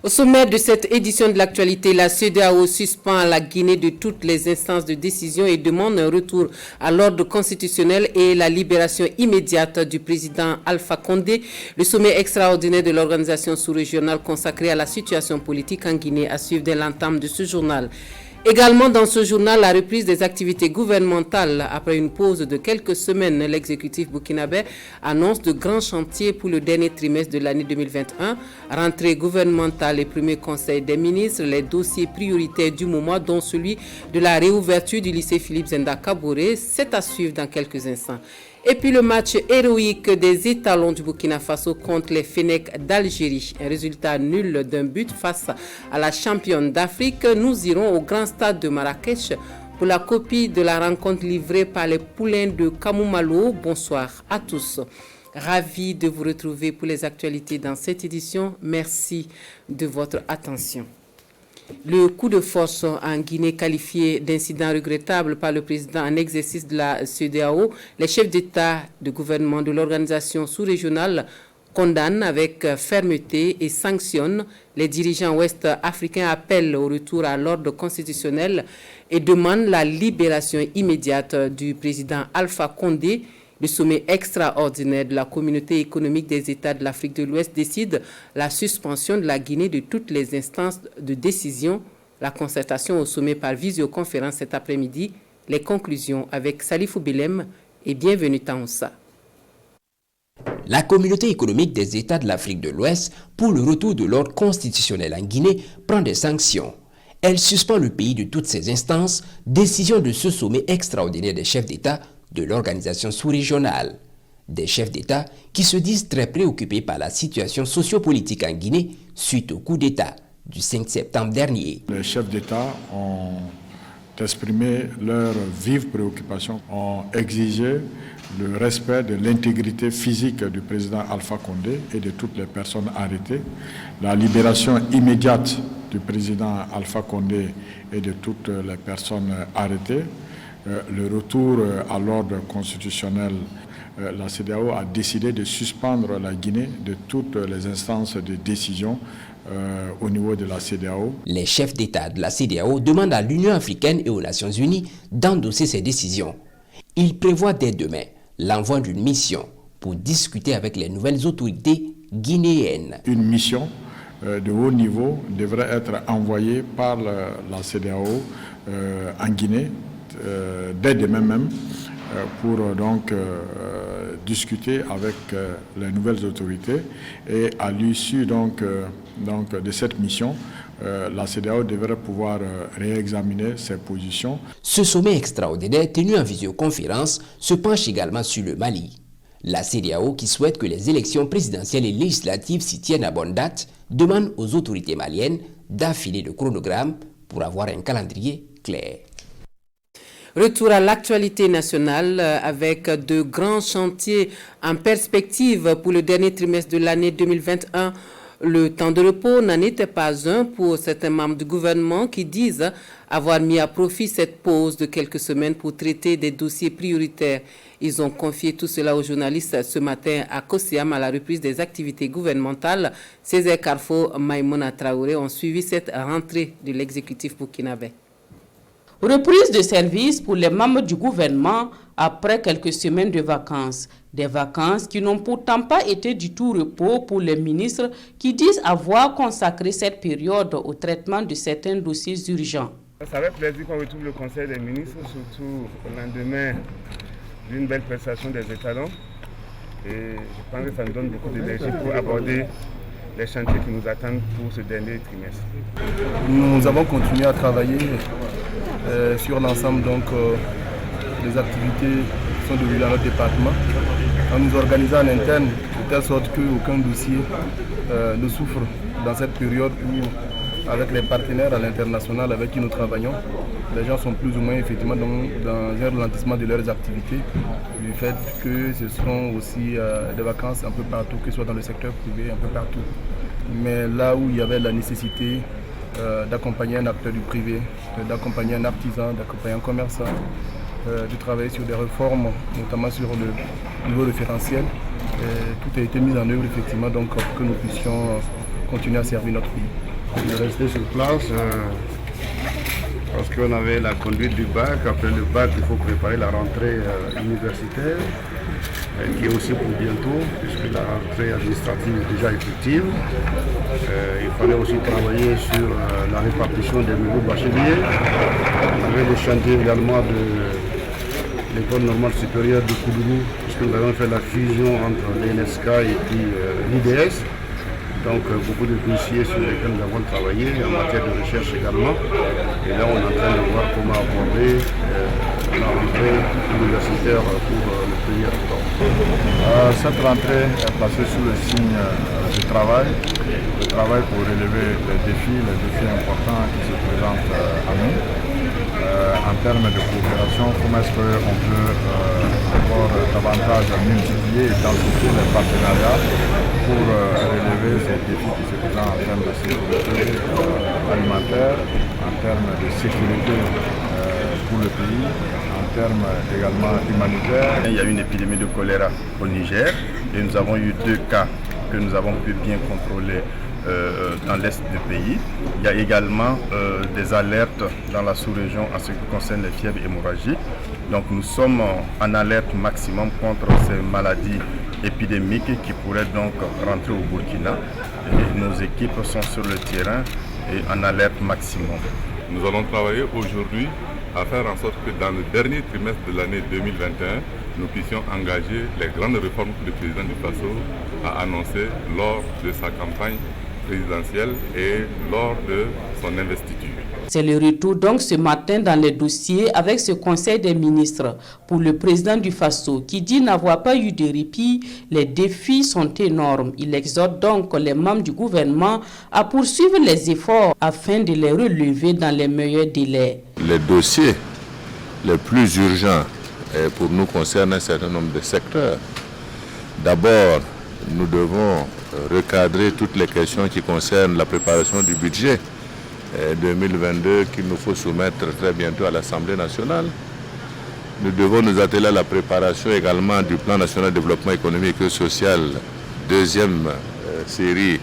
Au sommet de cette édition de l'actualité, la CEDEAO suspend la Guinée de toutes les instances de décision et demande un retour à l'ordre constitutionnel et la libération immédiate du président Alpha Condé. Le sommet extraordinaire de l'organisation sous-régionale consacrée à la situation politique en Guinée à suivre dès l'entame de ce journal. Également dans ce journal, la reprise des activités gouvernementales. Après une pause de quelques semaines, l'exécutif burkinabé annonce de grands chantiers pour le dernier trimestre de l'année 2021. Rentrée gouvernementale et premier conseil des ministres, les dossiers prioritaires du moment, dont celui de la réouverture du lycée Philippe Zenda Kaboré, c'est à suivre dans quelques instants. Et puis le match héroïque des étalons du Burkina Faso contre les Fennecs d'Algérie. Un résultat nul d'un but face à la championne d'Afrique. Nous irons au grand stade de Marrakech pour la copie de la rencontre livrée par les poulains de Kamoumalo. Bonsoir à tous. Ravi de vous retrouver pour les actualités dans cette édition. Merci de votre attention. Le coup de force en Guinée qualifié d'incident regrettable par le président en exercice de la CEDEAO, les chefs d'État de gouvernement de l'organisation sous-régionale condamnent avec fermeté et sanctionnent. Les dirigeants ouest-africains appellent au retour à l'ordre constitutionnel et demandent la libération immédiate du président Alpha Condé. Le sommet extraordinaire de la communauté économique des États de l'Afrique de l'Ouest décide la suspension de la Guinée de toutes les instances de décision. La concertation au sommet par visioconférence cet après-midi. Les conclusions avec Salifou Belem et bienvenue Taonsa. La communauté économique des États de l'Afrique de l'Ouest, pour le retour de l'ordre constitutionnel en Guinée, prend des sanctions. Elle suspend le pays de toutes ses instances, décision de ce sommet extraordinaire des chefs d'État de l'organisation sous-régionale. Des chefs d'État qui se disent très préoccupés par la situation sociopolitique en Guinée suite au coup d'État du 5 septembre dernier. Les chefs d'État ont exprimé leurs vives préoccupations, ont exigé le respect de l'intégrité physique du président Alpha Condé et de toutes les personnes arrêtées, la libération immédiate du président Alpha Condé et de toutes les personnes arrêtées, le retour à l'ordre constitutionnel. La CEDEAO a décidé de suspendre la Guinée de toutes les instances de décision au niveau de la CEDEAO. Les chefs d'État de la CEDEAO demandent à l'Union africaine et aux Nations unies d'endosser ces décisions. Ils prévoient dès demain l'envoi d'une mission pour discuter avec les nouvelles autorités guinéennes. Une mission de haut niveau devrait être envoyée par la CEDEAO en Guinée dès demain même pour donc discuter avec les nouvelles autorités et à l'issue donc de cette mission, la CEDEAO devrait pouvoir réexaminer ses positions. Ce sommet extraordinaire tenu en visioconférence se penche également sur le Mali. La CEDEAO, qui souhaite que les élections présidentielles et législatives s'y tiennent à bonne date, demande aux autorités maliennes d'affiler le chronogramme pour avoir un calendrier clair. Retour à l'actualité nationale avec de grands chantiers en perspective pour le dernier trimestre de l'année 2021. Le temps de repos n'en était pas un pour certains membres du gouvernement qui disent avoir mis à profit cette pause de quelques semaines pour traiter des dossiers prioritaires. Ils ont confié tout cela aux journalistes ce matin à Kosiam à la reprise des activités gouvernementales. Césaire Carrefour, Maïmouna Traoré ont suivi cette rentrée de l'exécutif burkinabé. Reprise de service pour les membres du gouvernement après quelques semaines de vacances. Des vacances qui n'ont pourtant pas été du tout repos pour les ministres qui disent avoir consacré cette période au traitement de certains dossiers urgents. Ça fait plaisir qu'on retrouve le Conseil des ministres, surtout au lendemain d'une belle prestation des étalons. Et je pense que ça nous donne beaucoup d'énergie pour aborder les chantiers qui nous attendent pour ce dernier trimestre. Nous avons continué à travailler sur l'ensemble des activités qui sont déroulées dans notre département, en nous organisant en interne de telle sorte qu'aucun dossier ne souffre dans cette période où, avec les partenaires à l'international avec qui nous travaillons, les gens sont plus ou moins effectivement dans un ralentissement de leurs activités, du fait que ce seront aussi des vacances un peu partout, que ce soit dans le secteur privé, un peu partout. Mais là où il y avait la nécessité d'accompagner un acteur du privé, d'accompagner un artisan, d'accompagner un commerçant, de travailler sur des réformes, notamment sur le niveau référentiel. Tout a été mis en œuvre effectivement donc, pour que nous puissions continuer à servir notre pays. On est resté sur place parce qu'on avait la conduite du bac. Après le bac, il faut préparer la rentrée universitaire, qui est aussi pour bientôt, puisque la rentrée administrative est déjà effective. Il fallait aussi travailler sur la répartition des nouveaux bacheliers. On avait le chantier également de l'école normale supérieure de Koudougou, puisque nous avons fait la fusion entre l'ENSK et puis l'IDS. Donc beaucoup de dossiers sur lesquels nous avons travaillé, en matière de recherche également. Et là, on est en train de voir comment aborder la rentrée universitaire pour le 1er octobre. Cette rentrée est placée sous le signe du travail. Le travail pour relever les défis importants qui se présentent à nous. En termes de coopération, comment est-ce qu'on peut encore davantage multiplier et densifier les partenariats pour relever ces défis qui se présentent en termes de sécurité alimentaire, en termes de sécurité pour le pays, en termes également humanitaires. Il y a eu une épidémie de choléra au Niger et nous avons eu 2 cas que nous avons pu bien contrôler dans l'est du pays. Il y a également des alertes dans la sous-région en ce qui concerne les fièvres hémorragiques. Donc nous sommes en alerte maximum contre ces maladies épidémiques qui pourraient donc rentrer au Burkina. Et nos équipes sont sur le terrain et en alerte maximum. Nous allons travailler aujourd'hui à faire en sorte que dans le dernier trimestre de l'année 2021, nous puissions engager les grandes réformes que le président du Faso a annoncées lors de sa campagne présidentielle et lors de son investiture. C'est le retour donc ce matin dans les dossiers avec ce conseil des ministres pour le président du Faso qui dit n'avoir pas eu de répit. Les défis sont énormes. Il exhorte donc les membres du gouvernement à poursuivre les efforts afin de les relever dans les meilleurs délais. Les dossiers les plus urgents pour nous concernent un certain nombre de secteurs. D'abord, nous devons recadrer toutes les questions qui concernent la préparation du budget 2022 qu'il nous faut soumettre très bientôt à l'Assemblée nationale. Nous devons nous atteler à la préparation également du plan national de développement économique et social, deuxième série,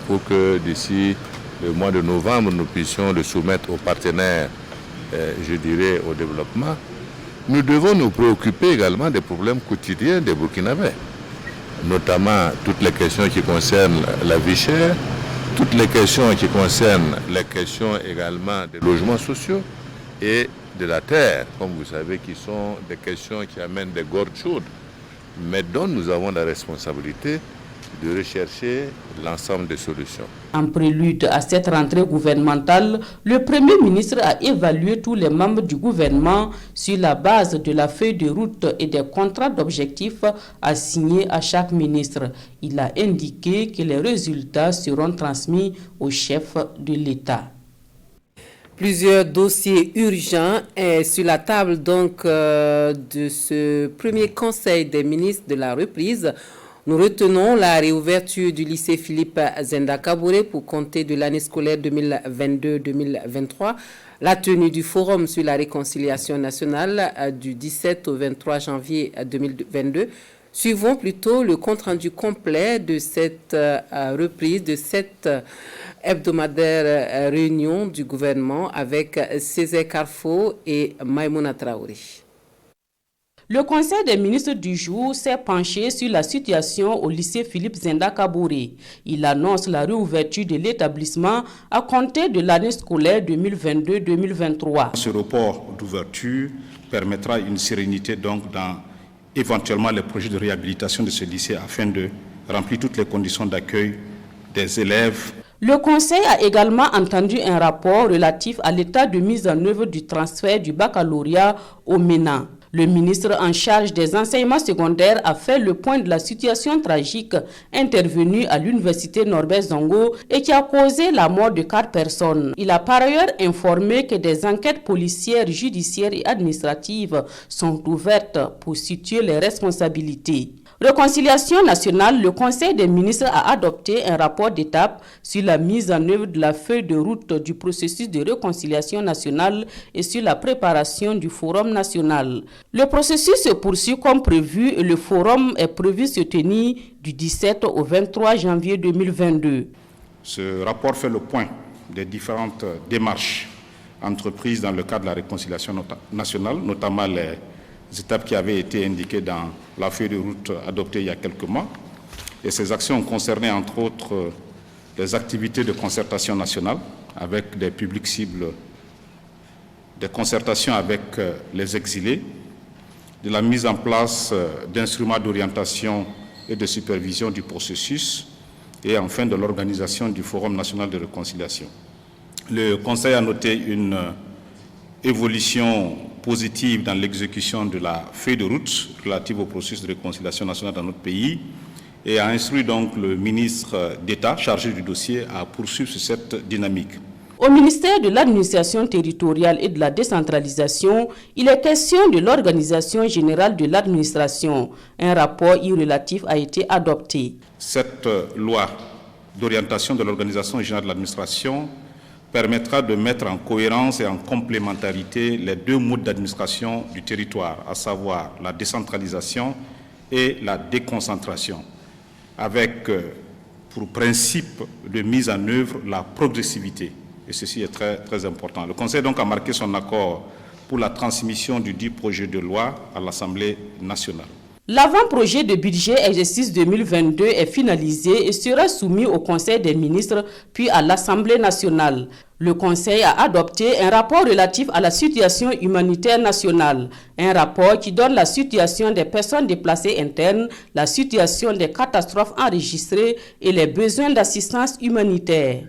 pour que d'ici le mois de novembre, nous puissions le soumettre aux partenaires, je dirais, au développement. Nous devons nous préoccuper également des problèmes quotidiens des Burkinabés, notamment toutes les questions qui concernent la vie chère, toutes les questions qui concernent les questions également des logements sociaux et de la terre, comme vous savez, qui sont des questions qui amènent des gorges chaudes, mais dont nous avons la responsabilité de rechercher l'ensemble des solutions. En prélude à cette rentrée gouvernementale, le Premier ministre a évalué tous les membres du gouvernement sur la base de la feuille de route et des contrats d'objectifs assignés à chaque ministre. Il a indiqué que les résultats seront transmis au chef de l'État. Plusieurs dossiers urgents sur la table donc de ce premier conseil des ministres de la reprise. Nous retenons la réouverture du lycée Philippe Zenda Kaboré pour compter de l'année scolaire 2022-2023, la tenue du forum sur la réconciliation nationale du 17 au 23 janvier 2022. Suivons plutôt le compte-rendu complet de cette reprise de cette hebdomadaire réunion du gouvernement avec Césaire Carfo et Maïmouna Traoré. Le Conseil des ministres du jour s'est penché sur la situation au lycée Philippe Zenda Kaboré. Il annonce la réouverture de l'établissement à compter de l'année scolaire 2022-2023. Ce report d'ouverture permettra une sérénité donc dans éventuellement les projets de réhabilitation de ce lycée afin de remplir toutes les conditions d'accueil des élèves. Le Conseil a également entendu un rapport relatif à l'état de mise en œuvre du transfert du baccalauréat au MENA. Le ministre en charge des enseignements secondaires a fait le point de la situation tragique intervenue à l'université Norbert Zongo et qui a causé la mort de 4 personnes. Il a par ailleurs informé que des enquêtes policières, judiciaires et administratives sont ouvertes pour situer les responsabilités. Réconciliation nationale, le Conseil des ministres a adopté un rapport d'étape sur la mise en œuvre de la feuille de route du processus de réconciliation nationale et sur la préparation du forum national. Le processus se poursuit comme prévu et le forum est prévu se tenir du 17 au 23 janvier 2022. Ce rapport fait le point des différentes démarches entreprises dans le cadre de la réconciliation nationale, notamment les étapes qui avaient été indiquées dans la feuille de route adoptée il y a quelques mois. Et ces actions ont concerné entre autres les activités de concertation nationale avec des publics cibles, des concertations avec les exilés, de la mise en place d'instruments d'orientation et de supervision du processus et enfin de l'organisation du Forum national de réconciliation. Le Conseil a noté une évolution positive dans l'exécution de la feuille de route relative au processus de réconciliation nationale dans notre pays et a instruit donc le ministre d'État chargé du dossier à poursuivre sur cette dynamique. Au ministère de l'Administration territoriale et de la décentralisation, il est question de l'organisation générale de l'administration. Un rapport y relatif a été adopté. Cette loi d'orientation de l'organisation générale de l'administration permettra de mettre en cohérence et en complémentarité les deux modes d'administration du territoire, à savoir la décentralisation et la déconcentration, avec pour principe de mise en œuvre la progressivité. Et ceci est très, très important. Le Conseil donc a marqué son accord pour la transmission du dit projet de loi à l'Assemblée nationale. L'avant-projet de budget exercice 2022 est finalisé et sera soumis au Conseil des ministres puis à l'Assemblée nationale. Le Conseil a adopté un rapport relatif à la situation humanitaire nationale, un rapport qui donne la situation des personnes déplacées internes, la situation des catastrophes enregistrées et les besoins d'assistance humanitaire.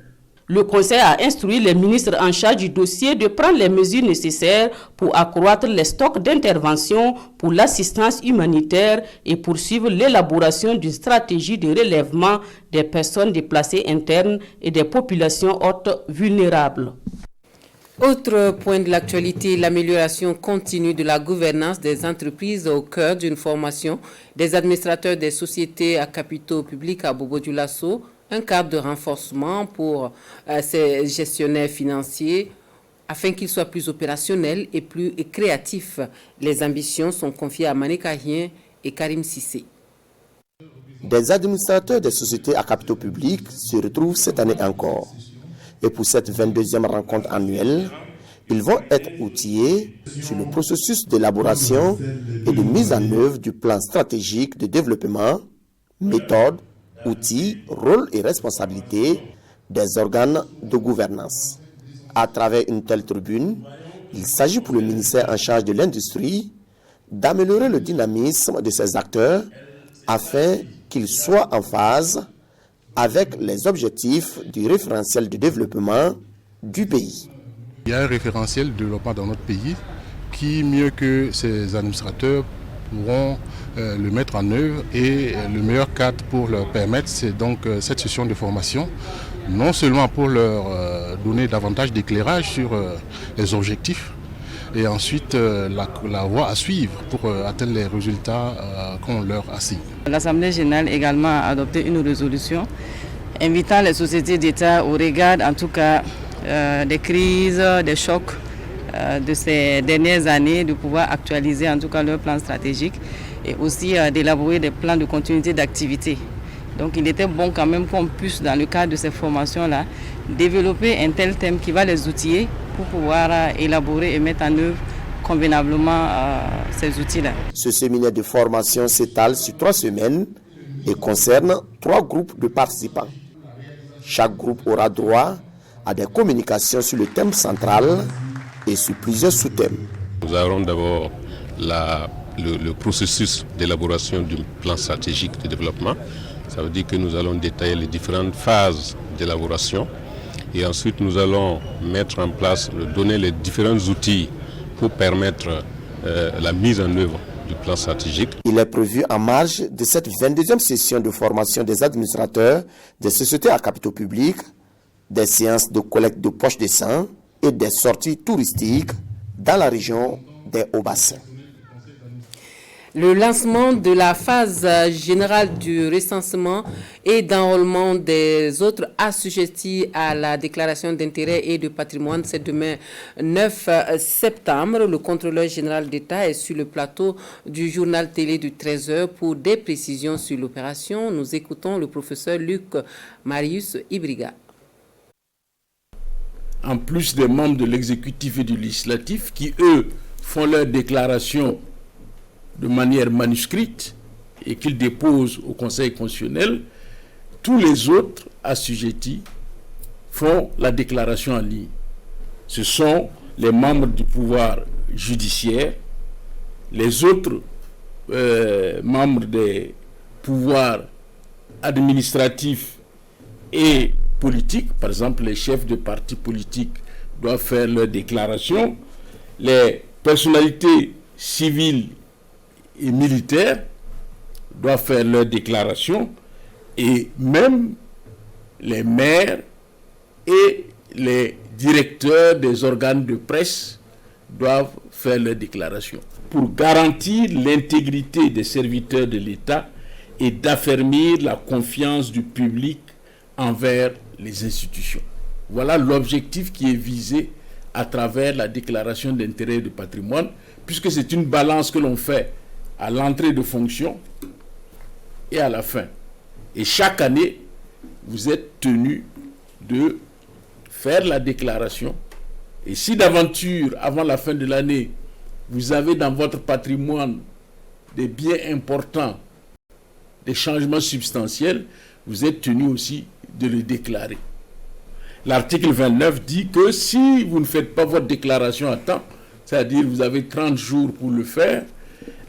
Le Conseil a instruit les ministres en charge du dossier de prendre les mesures nécessaires pour accroître les stocks d'intervention pour l'assistance humanitaire et poursuivre l'élaboration d'une stratégie de relèvement des personnes déplacées internes et des populations hautes vulnérables. Autre point de l'actualité, l'amélioration continue de la gouvernance des entreprises au cœur d'une formation des administrateurs des sociétés à capitaux publics à Bobo-Dioulasso. Un cadre de renforcement pour ces gestionnaires financiers afin qu'ils soient plus opérationnels et plus créatifs. Les ambitions sont confiées à Mané Kahien et Karim Sissé. Des administrateurs des sociétés à capitaux publics se retrouvent cette année encore. Et pour cette 22e rencontre annuelle, ils vont être outillés sur le processus d'élaboration et de mise en œuvre du plan stratégique de développement, méthode, outils, rôles et responsabilités des organes de gouvernance. À travers une telle tribune, il s'agit pour le ministère en charge de l'industrie d'améliorer le dynamisme de ces acteurs afin qu'ils soient en phase avec les objectifs du référentiel de développement du pays. Il y a un référentiel de développement dans notre pays qui, mieux que ces administrateurs, pourront le mettre en œuvre et le meilleur cadre pour leur permettre, c'est donc cette session de formation, non seulement pour leur donner davantage d'éclairage sur les objectifs et ensuite la voie à suivre pour atteindre les résultats qu'on leur assigne. L'Assemblée générale également a adopté une résolution invitant les sociétés d'État au regard en tout cas des crises, des chocs de ces dernières années, de pouvoir actualiser en tout cas leur plan stratégique et aussi d'élaborer des plans de continuité d'activité. Donc il était bon quand même qu'on puisse, dans le cadre de ces formations-là, développer un tel thème qui va les outiller pour pouvoir élaborer et mettre en œuvre convenablement ces outils-là. Ce séminaire de formation s'étale sur 3 semaines et concerne 3 groupes de participants. Chaque groupe aura droit à des communications sur le thème central et sur plusieurs sous-thèmes. Nous aurons d'abord le processus d'élaboration du plan stratégique de développement. Ça veut dire que nous allons détailler les différentes phases d'élaboration et ensuite nous allons mettre en place, donner les différents outils pour permettre la mise en œuvre du plan stratégique. Il est prévu en marge de cette 22e session de formation des administrateurs des sociétés à capitaux publics, des séances de collecte de poches de sang et des sorties touristiques dans la région des Hauts-Bassins. Le lancement de la phase générale du recensement et d'enrôlement des autres assujettis à la déclaration d'intérêt et de patrimoine, c'est demain 9 septembre. Le contrôleur général d'État est sur le plateau du journal télé du 13h pour des précisions sur l'opération. Nous écoutons le professeur Luc Marius Ibriga. en plus des membres de l'exécutif et du législatif, qui eux font leur déclaration de manière manuscrite et qu'ils déposent au Conseil constitutionnel, tous les autres assujettis font la déclaration en ligne. Ce sont les membres du pouvoir judiciaire, les autres membres des pouvoirs administratifs et politiques, par exemple les chefs de partis politiques doivent faire leur déclaration, les personnalités civiles et militaires doivent faire leur déclaration, et même les maires et les directeurs des organes de presse doivent faire leur déclaration pour garantir l'intégrité des serviteurs de l'État et d'affermir la confiance du public envers les institutions. Voilà l'objectif qui est visé à travers la déclaration d'intérêt et de patrimoine, puisque c'est une balance que l'on fait à l'entrée de fonction et à la fin. Et chaque année, vous êtes tenu de faire la déclaration. Et si d'aventure, avant la fin de l'année, vous avez dans votre patrimoine des biens importants, des changements substantiels, vous êtes tenu aussi de le déclarer. L'article 29 dit que si vous ne faites pas votre déclaration à temps, c'est-à-dire vous avez 30 jours pour le faire,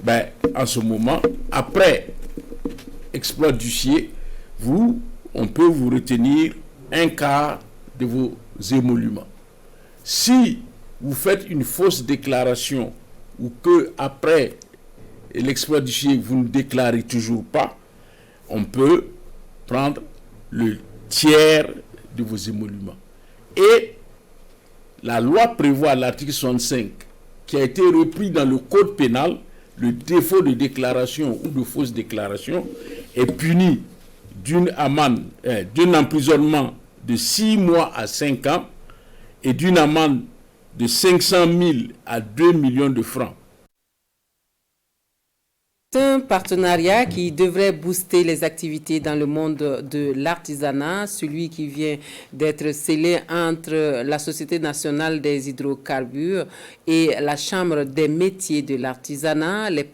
ben, en ce moment, après exploit d'huissier, on peut vous retenir un quart de vos émoluments. Si vous faites une fausse déclaration ou que après l'exploit d'huissier, vous ne déclarez toujours pas, on peut prendre le tiers de vos émoluments. Et la loi prévoit à l'article 65, qui a été repris dans le code pénal, le défaut de déclaration ou de fausse déclaration est puni d'une amende, d'un emprisonnement de 6 mois à 5 ans et d'une amende de 500 000 à 2 millions de francs. C'est un partenariat qui devrait booster les activités dans le monde de l'artisanat, celui qui vient d'être scellé entre la Société nationale des hydrocarbures et la Chambre des métiers de l'artisanat. Les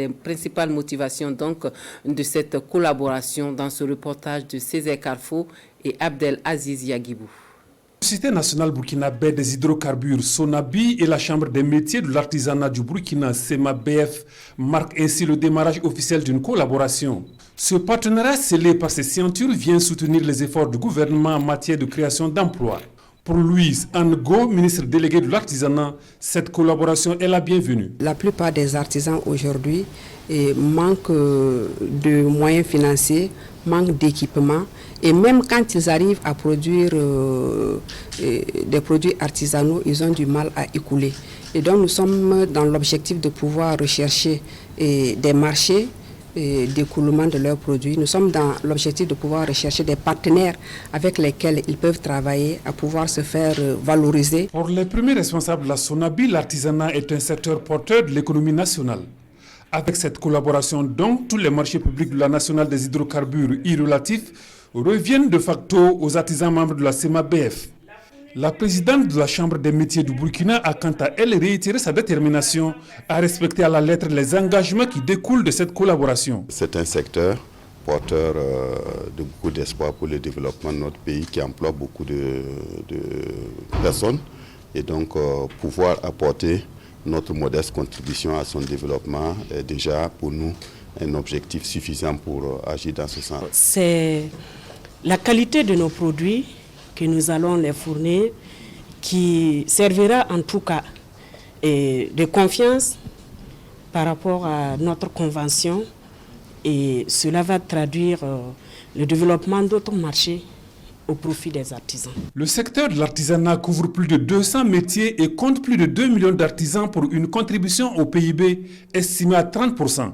principales motivations donc de cette collaboration dans ce reportage de Césaire Carrefour et Abdel Aziz Yagibou. La Société nationale burkinabé des hydrocarbures Sonabi et la Chambre des métiers de l'artisanat du Burkina SEMABF marquent ainsi le démarrage officiel d'une collaboration. Ce partenariat scellé par ces signatures vient soutenir les efforts du gouvernement en matière de création d'emplois. Pour Louise Ango, ministre déléguée de l'artisanat, cette collaboration est la bienvenue. La plupart des artisans aujourd'hui manquent de moyens financiers, manquent d'équipement. Et même quand ils arrivent à produire des produits artisanaux, ils ont du mal à écouler. Et donc nous sommes dans l'objectif de pouvoir rechercher des marchés d'écoulement de leurs produits. Nous sommes dans l'objectif de pouvoir rechercher des partenaires avec lesquels ils peuvent travailler à pouvoir se faire valoriser. Pour les premiers responsables de la Sonabi, l'artisanat est un secteur porteur de l'économie nationale. Avec cette collaboration, donc, tous les marchés publics de la nationale des hydrocarbures y relatifs reviennent de facto aux artisans membres de la SEMABF. La présidente de la Chambre des métiers du Burkina a quant à elle réitéré sa détermination à respecter à la lettre les engagements qui découlent de cette collaboration. C'est un secteur porteur de beaucoup d'espoir pour le développement de notre pays qui emploie beaucoup de personnes et donc pouvoir apporter notre modeste contribution à son développement est déjà pour nous un objectif suffisant pour agir dans ce sens. C'est la qualité de nos produits que nous allons les fournir qui servira en tout cas de confiance par rapport à notre convention et cela va traduire le développement d'autres marchés au profit des artisans. Le secteur de l'artisanat couvre plus de 200 métiers et compte plus de 2 millions d'artisans pour une contribution au PIB estimée à 30%.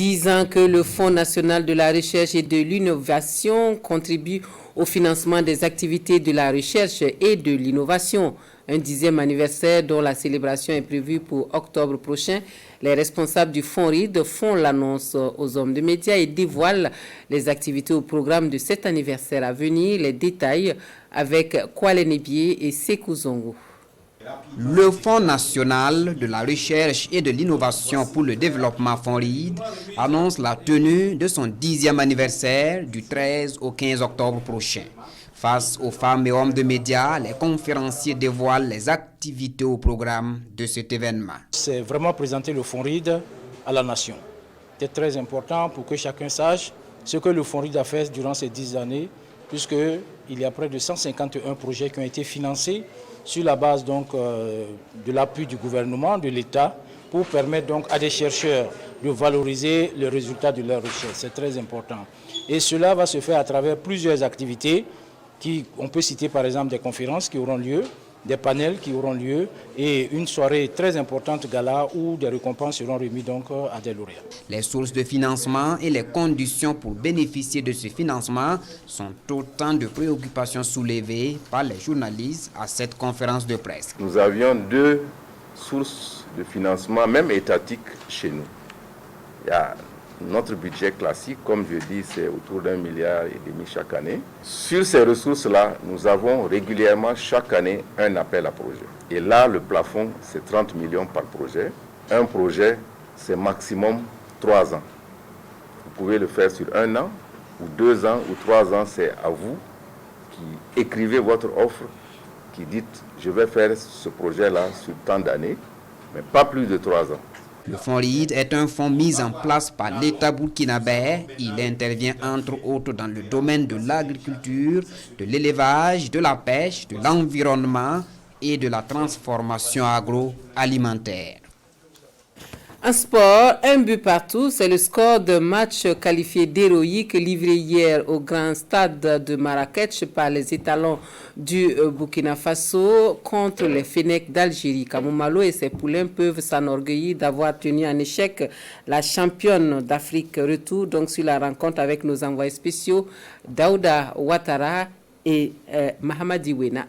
10 ans que le Fonds national de la recherche et de l'innovation contribue au financement des activités de la recherche et de l'innovation. Un 10e anniversaire dont la célébration est prévue pour octobre prochain. Les responsables du Fonds RID font l'annonce aux hommes de médias et dévoilent les activités au programme de cet anniversaire à venir. Les détails avec Kwale Nebié et Sekou Zongo. Le Fonds national de la recherche et de l'innovation pour le développement FONRID annonce la tenue de son 10e anniversaire du 13 au 15 octobre prochain. Face aux femmes et hommes de médias, les conférenciers dévoilent les activités au programme de cet événement. C'est vraiment présenter le FONRID à la nation. C'est très important pour que chacun sache ce que le FONRID a fait durant ces 10 années, puisqu'il y a près de 151 projets qui ont été financés sur la base donc, de l'appui du gouvernement, de l'État, pour permettre donc à des chercheurs de valoriser les résultats de leur recherche. C'est très important. Et cela va se faire à travers plusieurs activités. On peut citer par exemple des conférences qui auront lieu, des panels qui auront lieu et une soirée très importante gala où des récompenses seront remises donc à des lauréats. Les sources de financement et les conditions pour bénéficier de ce financement sont autant de préoccupations soulevées par les journalistes à cette conférence de presse. Nous avions 2 sources de financement, même étatiques, chez nous. Il y a notre budget classique, comme je dis, c'est autour d'1,5 milliard chaque année. Sur ces ressources-là, nous avons régulièrement chaque année un appel à projet. Et là, le plafond, c'est 30 millions par projet. Un projet, c'est maximum 3 ans. Vous pouvez le faire sur 1 an, ou 2 ans, ou 3 ans, c'est à vous qui écrivez votre offre, qui dites, je vais faire ce projet-là sur tant d'années, mais pas plus de 3 ans. Le Fonds RID est un fonds mis en place par l'État burkinabé. Il intervient entre autres dans le domaine de l'agriculture, de l'élevage, de la pêche, de l'environnement et de la transformation agroalimentaire. En sport, 1 but partout, c'est le score d'un match qualifié d'héroïque livré hier au grand stade de Marrakech par les étalons du Burkina Faso contre les Fennecs d'Algérie. Kamou Malo et ses poulains peuvent s'enorgueillir d'avoir tenu en échec la championne d'Afrique. Retour donc sur la rencontre avec nos envoyés spéciaux Daouda Ouattara et Mahamadi Wena.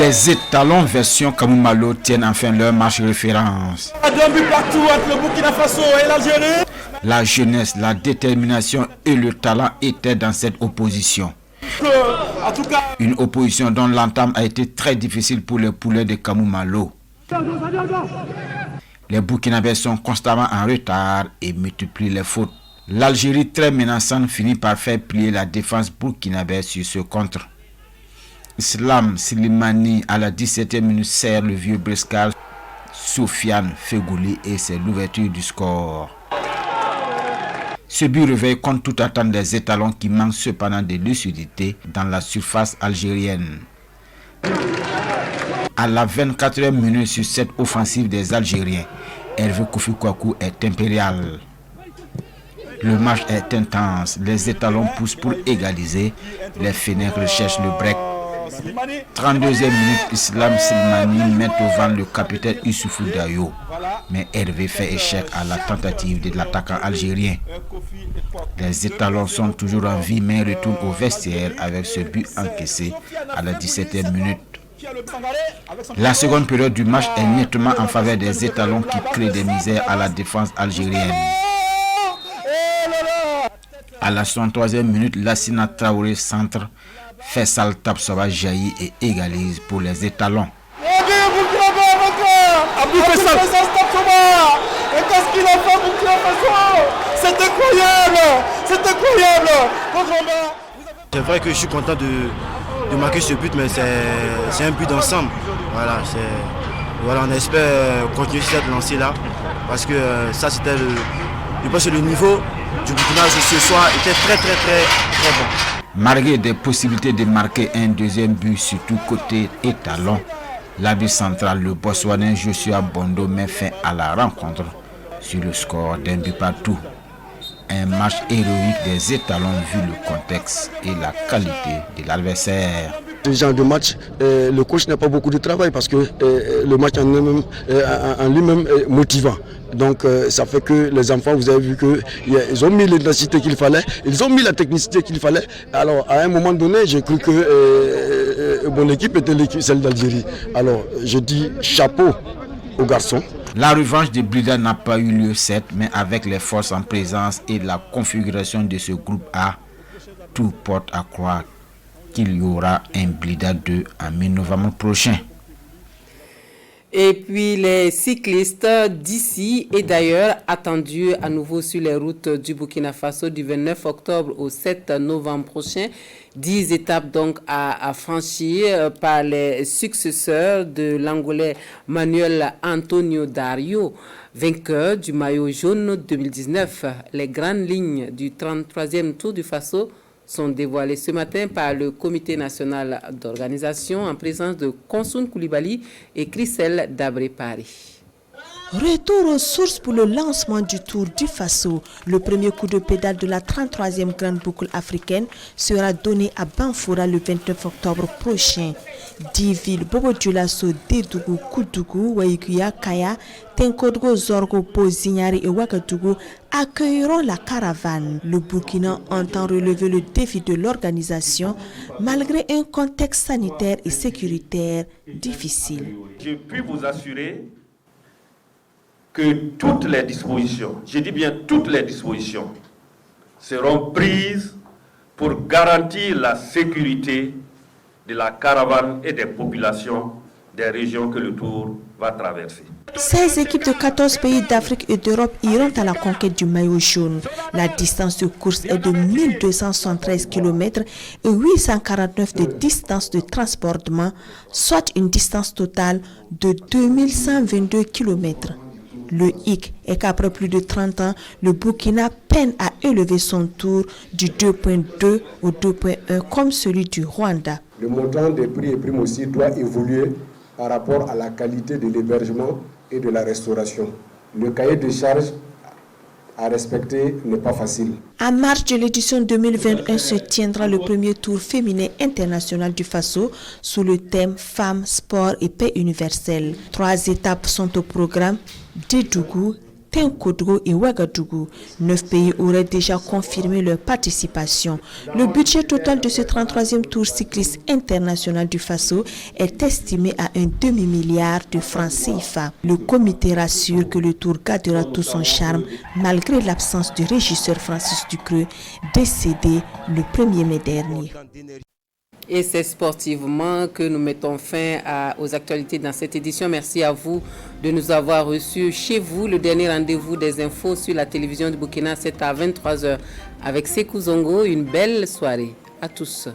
Les étalons version Kamou Malo tiennent enfin leur match référence. 2 buts partout entre le Burkina Faso et l'Algérie. La jeunesse, la détermination et le talent étaient dans cette opposition. Une opposition dont l'entame a été très difficile pour les poulets de Kamou Malo. Les Burkinabés sont constamment en retard et multiplient les fautes. L'Algérie, très menaçante, finit par faire plier la défense burkinabé sur ce contre. Islam Slimani à la 17e minute sert le vieux briscard Soufiane Fegouli et c'est l'ouverture du score. Ce but réveille contre toute attente des étalons qui manquent cependant de lucidité dans la surface algérienne. À la 24e minute sur cette offensive des Algériens, Hervé Kofi Kouakou est impérial. Le match est intense, les étalons poussent pour égaliser, les Fennecs recherchent le break. 32e minute, Islam Slimani met au vent le capitaine Issoufou Dayo. Mais Hervé fait échec à la tentative de l'attaquant algérien. Les étalons sont toujours en vie mais retournent au vestiaire avec ce but encaissé à la 17e minute. La seconde période du match est nettement en faveur des étalons qui créent des misères à la défense algérienne. À la 63e minute, Lassina Traoré centre. Faisal Tapsoba jaillit et égalise pour les étalons. Qu'est-ce qu'il a fait Burkina Faso? C'est incroyable! C'est incroyable! C'est vrai que je suis content de marquer ce but, mais c'est un but d'ensemble. Voilà, on espère continuer cette lancée-là, parce que ça c'était je pense que le niveau du Burkina ce soir était très bon. Malgré des possibilités de marquer un deuxième but, surtout côté étalon, l'arbitre central, le Botswanais Joshua Bondo, met fin à la rencontre sur le score d'un but partout. Un match héroïque des étalons vu le contexte et la qualité de l'adversaire. Ce genre de match, le coach n'a pas beaucoup de travail parce que le match en lui-même est motivant. Donc ça fait que les enfants, vous avez vu qu'ils ont mis l'intensité qu'il fallait, ils ont mis la technicité qu'il fallait. Alors à un moment donné, j'ai cru que mon équipe était celle d'Algérie. Alors je dis chapeau aux garçons. La revanche de Blida n'a pas eu lieu, certes, mais avec les forces en présence et la configuration de ce groupe A, tout porte à croire qu'il y aura un Blida 2 en mi-novembre prochain. Et puis les cyclistes d'ici et d'ailleurs attendus à nouveau sur les routes du Burkina Faso du 29 octobre au 7 novembre prochain. 10 étapes donc à franchir par les successeurs de l'Angolais Manuel Antonio Dario, vainqueur du maillot jaune 2019. Les grandes lignes du 33e Tour du Faso sont dévoilées ce matin par le Comité national d'organisation en présence de Konsoun Koulibaly et Christelle Dabré-Paris. Retour aux sources pour le lancement du Tour du Faso. Le premier coup de pédale de la 33e grande boucle africaine sera donné à Banfora le 29 octobre prochain. 10 villes, Bobo Dioulasso, Dédougou, Koudougou, Waïguya, Kaya, Tenkodgo, Zorgo, Zignari et Ouagadougou accueilleront la caravane. Le Burkina entend relever le défi de l'organisation malgré un contexte sanitaire et sécuritaire difficile. Je puis vous assurer que toutes les dispositions, je dis bien toutes les dispositions, seront prises pour garantir la sécurité de la caravane et des populations des régions que le Tour va traverser. 16 équipes de 14 pays d'Afrique et d'Europe iront à la conquête du maillot jaune. La distance de course est de 1273 km et 849 de distance de transportement, soit une distance totale de 2122 km. Le hic est qu'après plus de 30 ans, le Burkina peine à élever son tour du 2.2 au 2.1 comme celui du Rwanda. Le montant des prix et primes aussi doit évoluer par rapport à la qualité de l'hébergement et de la restauration. Le cahier de charges à respecter n'est pas facile. En marge de l'édition 2021 se tiendra le premier tour féminin international du Faso sous le thème Femmes, Sport et Paix universelle. 3 étapes sont au programme: Dédougou, Tenkodgo et Ouagadougou. 9 pays auraient déjà confirmé leur participation. Le budget total de ce 33e tour cycliste international du Faso est estimé à un demi-milliard de francs CFA. Le comité rassure que le tour gardera tout son charme malgré l'absence du régisseur Francis Ducreux, décédé le 1er mai dernier. Et c'est sportivement que nous mettons fin aux actualités dans cette édition. Merci à vous de nous avoir reçus chez vous. Le dernier rendez-vous des infos sur la télévision du Burkina, c'est à 23h avec Sekou Zongo. Une belle soirée à tous.